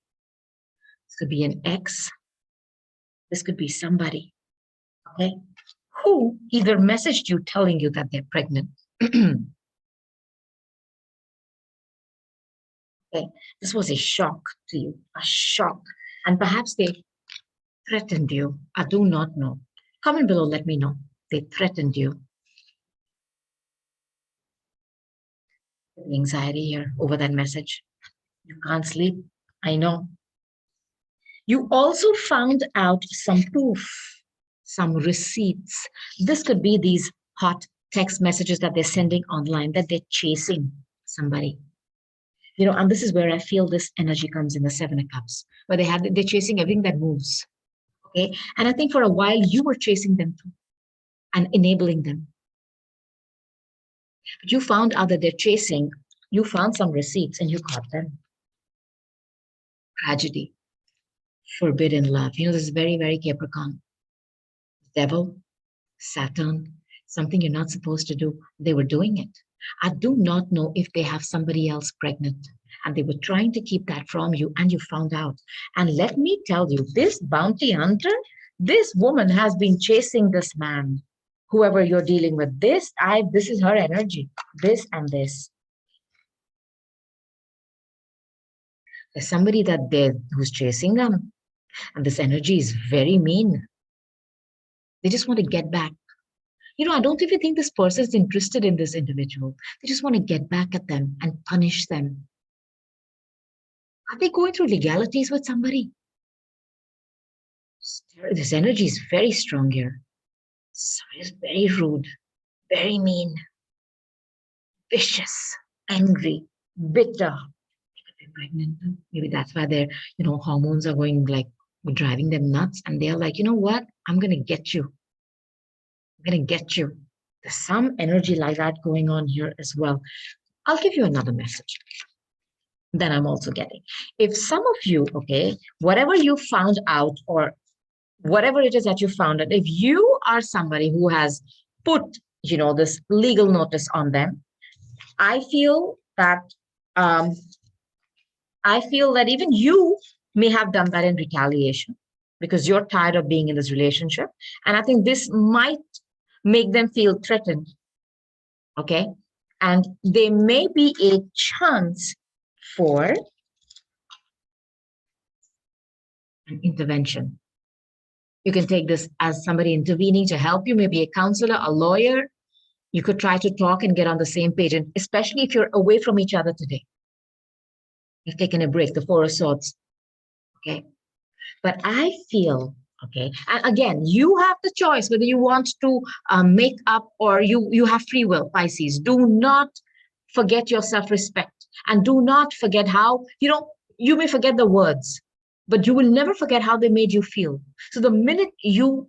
A: This could be an ex. This could be somebody, okay, who either messaged you telling you that they're pregnant. Okay, this was a shock to you, a shock. And perhaps they threatened you. I do not know. Comment below, let me know. They threatened you. Anxiety here over that message. You can't sleep. I know. You also found out some proof, some receipts. This could be these hot text messages that they're sending online, that they're chasing somebody. You know, and this is where I feel this energy comes in the Seven of Cups, where they're chasing everything that moves. Okay. And I think for a while you were chasing them too and enabling them. But you found out that they're chasing, you found some receipts and you caught them. Tragedy. Forbidden love. You know, this is very, very Capricorn. Devil, Saturn, something you're not supposed to do. They were doing it. I do not know if they have somebody else pregnant and they were trying to keep that from you and you found out. And let me tell you, this bounty hunter, this woman has been chasing this man, whoever you're dealing with. This is her energy, this and this. There's somebody who's chasing them. And this energy is very mean. They just want to get back. You know, I don't even think this person is interested in this individual. They just want to get back at them and punish them. Are they going through legalities with somebody? This energy is very strong here. So it's very rude, very mean, vicious, angry, bitter. They could be pregnant. Maybe that's why their, hormones are going like driving them nuts. And they're like, you know what? I'm going to get you. I'm going to get you. There's some energy like that going on here as well. I'll give you another message that I'm also getting. If some of you, okay, whatever you found out or whatever it is that you found out, if you are somebody who has put, this legal notice on them, I feel that even you may have done that in retaliation because you're tired of being in this relationship. And I think this might make them feel threatened. Okay. And there may be a chance for an intervention. You can take this as somebody intervening to help you, maybe a counselor, a lawyer. You could try to talk and get on the same page, and especially if you're away from each other today. You've taken a break, the Four of Swords. Okay. But I feel, okay, and again, you have the choice whether you want to make up or you have free will, Pisces. Do not forget your self-respect and do not forget how, you may forget the words, but you will never forget how they made you feel. So the minute you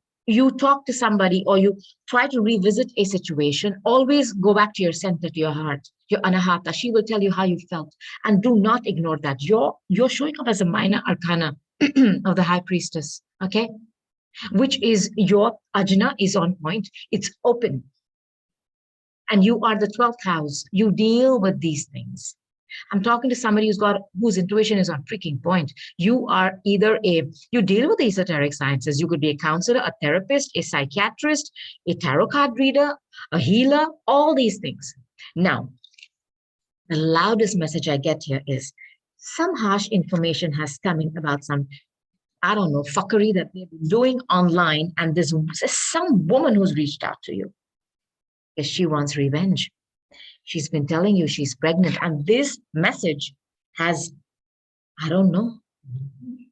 A: talk to somebody or you try to revisit a situation, always go back to your center, to your heart, your anahata. She will tell you how you felt. And do not ignore that. You're showing up as a minor arcana of the High Priestess, okay? Which is your ajna is on point. It's open. And you are the 12th house. You deal with these things. I'm talking to somebody whose intuition is on freaking point. You are either you deal with the esoteric sciences. You could be a counselor, a therapist, a psychiatrist, a tarot card reader, a healer, all these things. Now, the loudest message I get here is some harsh information has come in about some, I don't know, fuckery that they've been doing online. And there's some woman who's reached out to you because she wants revenge. She's been telling you she's pregnant. And this message has, I don't know,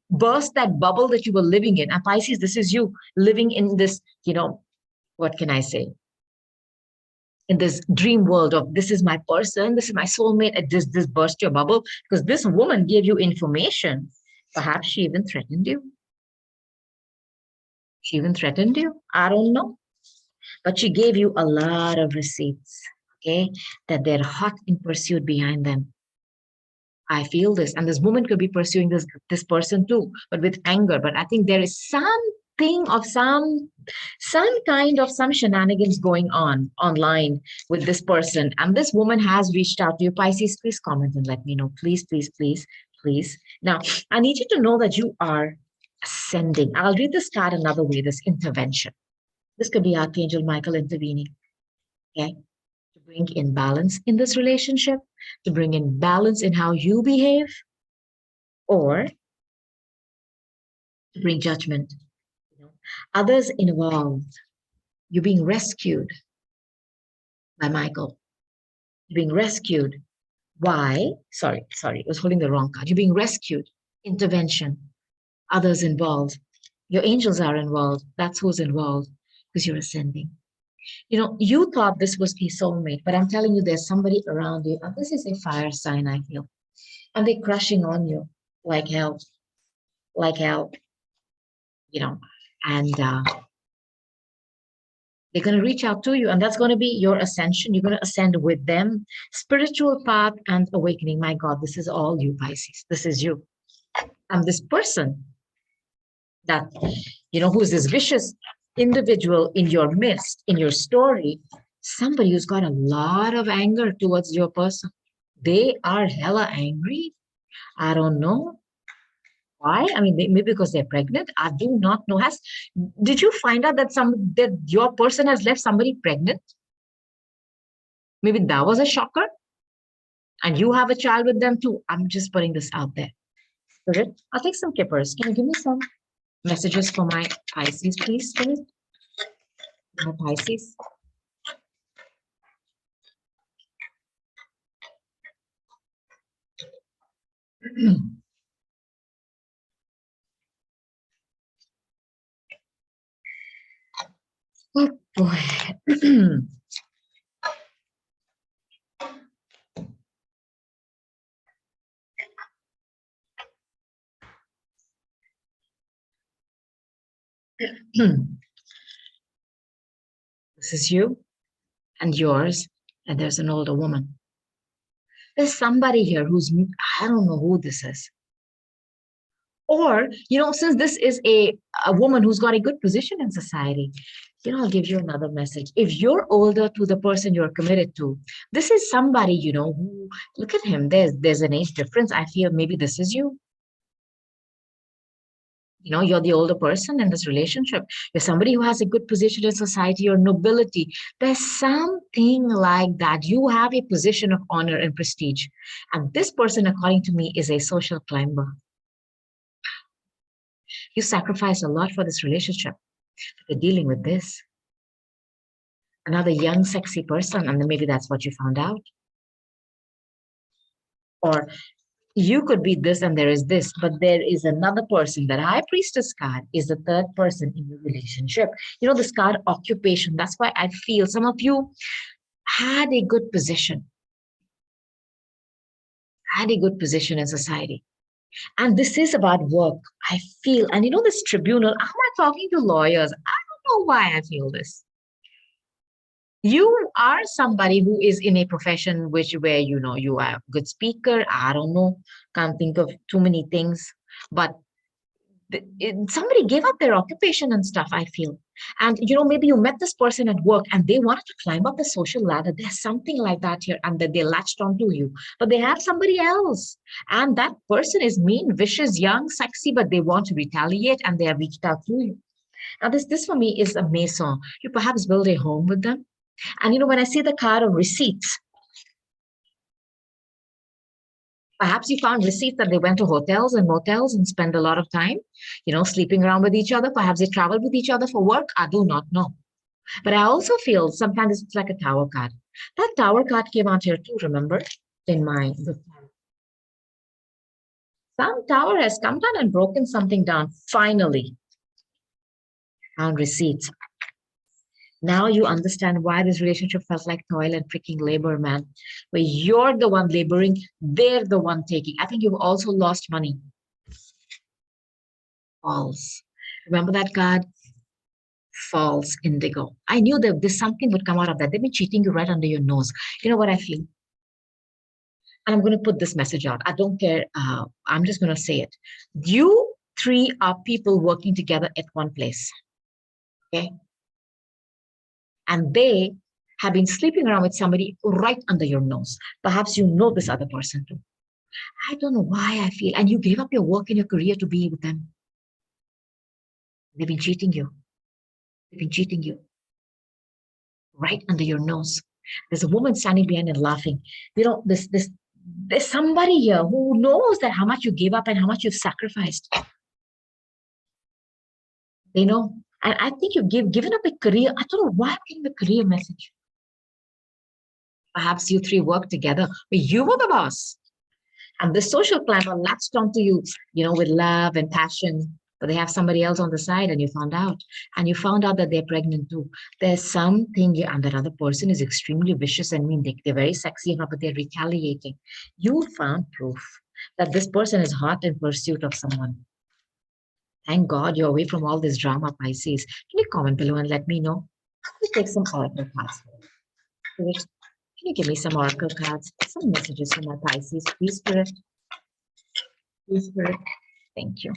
A: burst that bubble that you were living in. And Pisces, this is you living in this, what can I say? In this dream world of this is my person, this is my soulmate. This burst your bubble because this woman gave you information. Perhaps she even threatened you. I don't know. But she gave you a lot of receipts. Okay, that they're hot in pursuit behind them. I feel this, and this woman could be pursuing this person too, but with anger. But I think there is some thing of some shenanigans going on online with this person, and this woman has reached out to you. Pisces, please comment and let me know. Please, please, please, please. Now, I need you to know that you are ascending. I'll read this card another way, this intervention. This could be Archangel Michael intervening, okay? To bring in balance in this relationship, to bring in balance in how you behave, or to bring judgment. Others involved. You're being rescued by Michael. You're being rescued. Why? Sorry, I was holding the wrong card. You're being rescued. Intervention. Others involved. Your angels are involved. That's who's involved because you're ascending. You thought this was a soulmate, but I'm telling you, there's somebody around you. And this is a fire sign, I feel. And they're crushing on you like hell, and they're going to reach out to you, and that's going to be your ascension. You're going to ascend with them. Spiritual path and awakening. My God, this is all you, Pisces. This is you. And this person that, who's this vicious individual in your midst, in your story, somebody who's got a lot of anger towards your person. They are hella angry. I don't know why. I mean, maybe because they're pregnant. I do not know. Did you find out that your person has left somebody pregnant? Maybe that was a shocker. And you have a child with them too. I'm just putting this out there. Spirit, I'll take some kippers. Can you give me some messages for my Pisces, please, Spirit? My Pisces. Oh boy. This is you and yours, and there's an older woman. There's somebody here I don't know who this is. Or, since this is a woman who's got a good position in society, I'll give you another message. If you're older to the person you're committed to, this is somebody, who, look at him. There's an age difference. I feel maybe this is you. You're the older person in this relationship. You're somebody who has a good position in society or nobility. There's something like that. You have a position of honor and prestige. And this person, according to me, is a social climber. You sacrifice a lot for this relationship. You're dealing with this. Another young, sexy person, and then maybe that's what you found out. Or you could be this and there is this, but there is another person. That High Priestess card is the third person in your relationship. This card, occupation. That's why I feel some of you had a good position. In society. And this is about work, I feel. And this tribunal, how am I talking to lawyers? I don't know why I feel this. You are somebody who is in a profession where you are a good speaker. I don't know, can't think of too many things, but somebody gave up their occupation and stuff, I feel. And maybe you met this person at work and they wanted to climb up the social ladder. There's something like that here, and that they latched onto you, but they have somebody else, and that person is mean, vicious, young, sexy, but they want to retaliate, and they have reached out to you. Now this for me is a maison. You perhaps build a home with them. And when I see the card of receipts, perhaps you found receipts that they went to hotels and motels and spent a lot of time, sleeping around with each other. Perhaps they traveled with each other for work. I do not know. But I also feel sometimes it's like a tower card. That tower card came out here too, remember? In my book. Some tower has come down and broken something down. Finally, found receipts. Now you understand why this relationship felt like toil and freaking labor, man. Where you're the one laboring, they're the one taking. I think you've also lost money. False. Remember that card? False indigo. I knew that there's something would come out of that. They've been cheating you right under your nose. You know what I feel? And I'm going to put this message out. I don't care. I'm just going to say it. You Three are people working together at one place. Okay. And they have been sleeping around with somebody right under your nose. Perhaps you know this other person too. I don't know why I feel, and you gave up your work and your career to be with them. They've been cheating you. They've been cheating you right under your nose. There's a woman standing behind and laughing. You know, there's somebody here who knows that how much you gave up and how much you've sacrificed. They know. And I think you've given up a career. I don't know why I'm getting the career message. Perhaps you three work together, but you were the boss. And the social climber latched onto you, with love and passion, but they have somebody else on the side and you found out. And you found out that they're pregnant too. There's something here, and that other person is extremely vicious and mean. They're very sexy enough, but they're retaliating. You found proof that this person is hot in pursuit of someone. Thank God you're away from all this drama, Pisces. Can you comment below and let me know? Let me take some oracle cards. Spirit, can you give me some oracle cards? Some messages for my Pisces, please, Spirit. Please, Spirit. Thank you.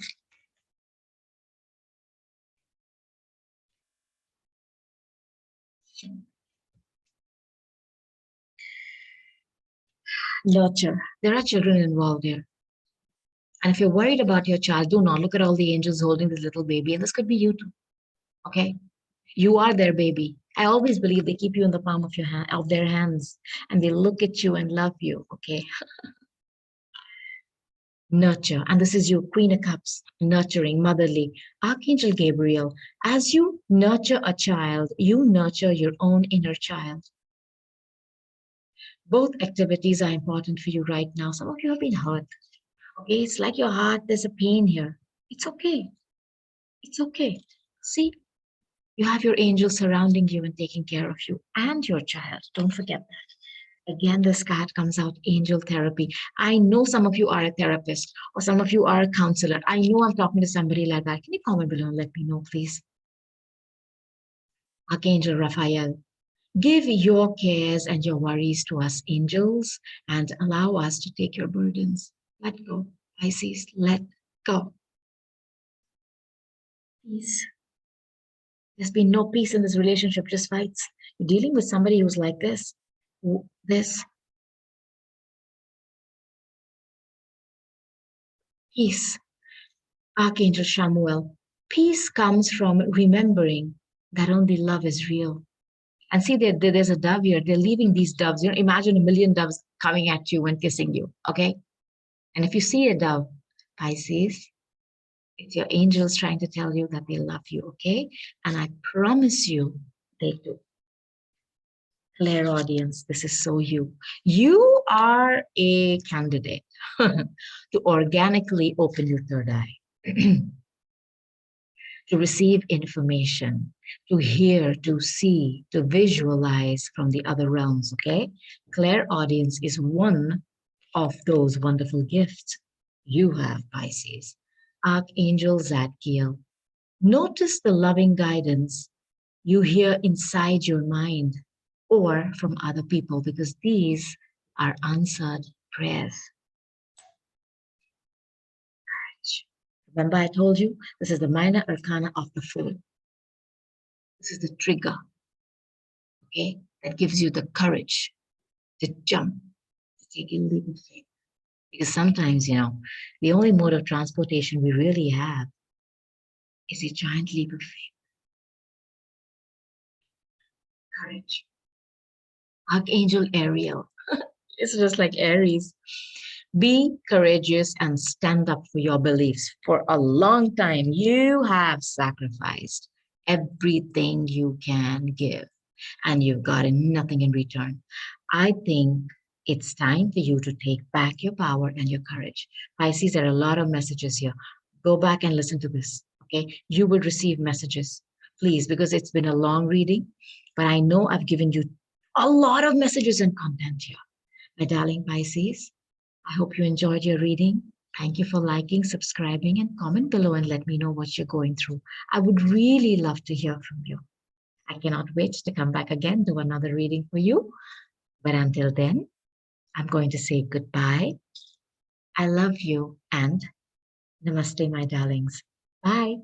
A: Nurture. There are children involved here. And if you're worried about your child, do not look at all the angels holding this little baby. And this could be you too. Okay? You are their baby. I always believe they keep you in the palm of their hands, and they look at you and love you. Okay? Nurture. And this is your Queen of Cups, nurturing, motherly. Archangel Gabriel, as you nurture a child, you nurture your own inner child. Both activities are important for you right now. Some of you have been hurt. Okay, it's like your heart, there's a pain here. It's okay. It's okay. See, you have your angels surrounding you and taking care of you and your child. Don't forget that. Again, this card comes out, angel therapy. I know some of you are a therapist or some of you are a counselor. I know I'm talking to somebody like that. Can you comment below and let me know, please? Archangel Raphael, give your cares and your worries to us, angels, and allow us to take your burdens. Let go, Pisces, let go. Peace. There's been no peace in this relationship, just fights. You're dealing with somebody who's like this. Peace. Archangel Shamuel. Peace comes from remembering that only love is real. And see, there's a dove here. They're leaving these doves. Imagine a million doves coming at you and kissing you, okay? And if you see a dove, Pisces, it's your angels trying to tell you that they love you, okay? And I promise you, they do. Clairaudience, this is so you. You are a candidate to organically open your third eye, to receive information, to hear, to see, to visualize from the other realms, okay? Clairaudience is one of those wonderful gifts you have, Pisces. Archangel Zadkiel, notice the loving guidance you hear inside your mind or from other people, because these are answered prayers. Courage. Remember I told you, this is the minor arcana of the Fool. This is the trigger, okay, that gives you the courage to jump, to take a leap of faith. Because sometimes, the only mode of transportation we really have is a giant leap of faith. Courage. Archangel Ariel. It's just like Aries. Be courageous and stand up for your beliefs. For a long time, you have sacrificed everything you can give, and you've gotten nothing in return. I think it's time for you to take back your power and your courage. Pisces, there are a lot of messages here. Go back and listen to this, okay? You will receive messages, please, because it's been a long reading, but I know I've given you a lot of messages and content here. My darling Pisces, I hope you enjoyed your reading. Thank you for liking, subscribing, and comment below and let me know what you're going through. I would really love to hear from you. I cannot wait to come back again, do another reading for you. But until then, I'm going to say goodbye. I love you and Namaste, my darlings. Bye.